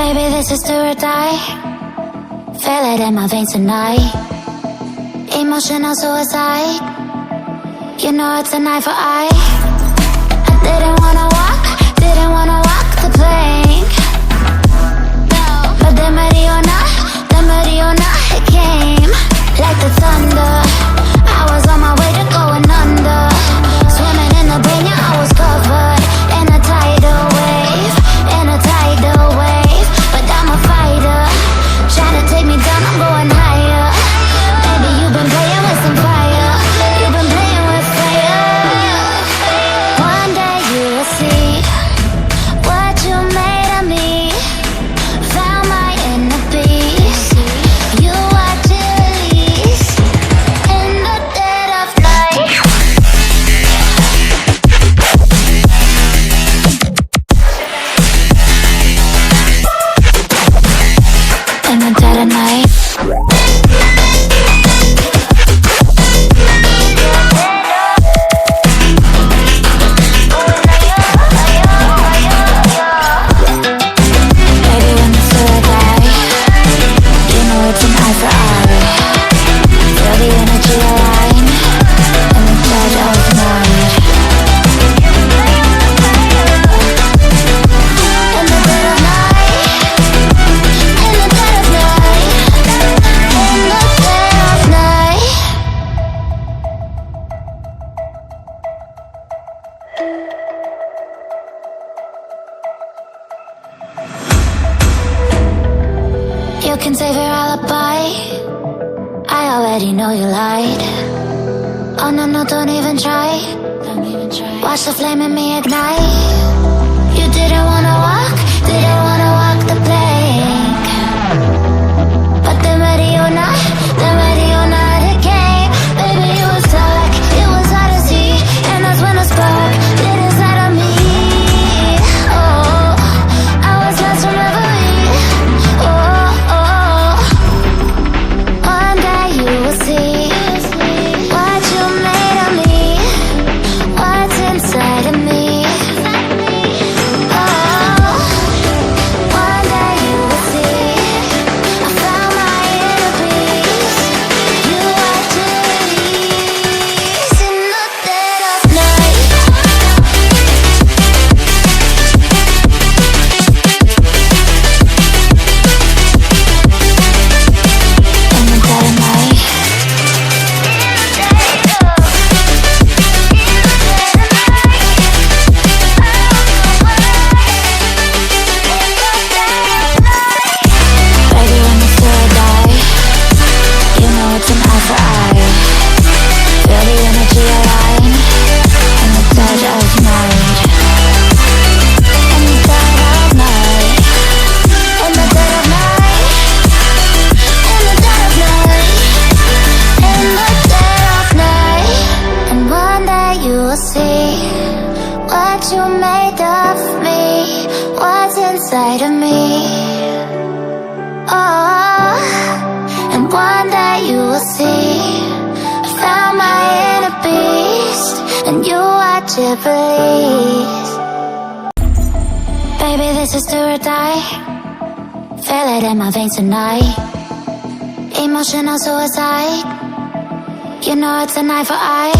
Baby, this is do or die. Feel it in my veins tonight. Emotional suicide. You know it's an eye for eye. I didn't wanna walk the plank. But the Mariona, it came like the thunder. I was on my way to going under. Swimming in the banya, I was covered in a tidal wave, But I'm a fighter, trying to take me down, I'm going higher. Baby, you've been playing with some fire. You've been playing with fire. One day you will see what you made of me. Found my inner peace. You watch it release in the dead of night. In the dead of night. Baby, when the spirit die, you know it's an eye for eye. Feel the energy align in the dead of night. In the dead of night. In the dead of night. In the dead of night. You can save your alibi. I already know you lied. Oh no, no, don't even try. Watch the flame in me ignite. You didn't wanna walk the plank. But the Mariona, it came. Baby, it was dark, it was hard to see. And that's when a spark lit inside of me. Oh, I was lost from reverie. Oh, one day you will see what you made of me, what's inside of me. Oh, one day you will see I found my inner peace. You watch it release in the dead of night. In the dead of night. Baby, when the spirit die, you know it's an eye for eye. Feel the energy align in the dead of night. In the dead of night. In the dead of night. In the dead of night. In the dead of night. And one day you will see what you made of me, what's inside of me. Oh, and one day you will see I found my inner beast, and you watch it release. Baby, this is do or die. Feel it in my veins tonight. Emotional suicide. You know it's an eye for eye.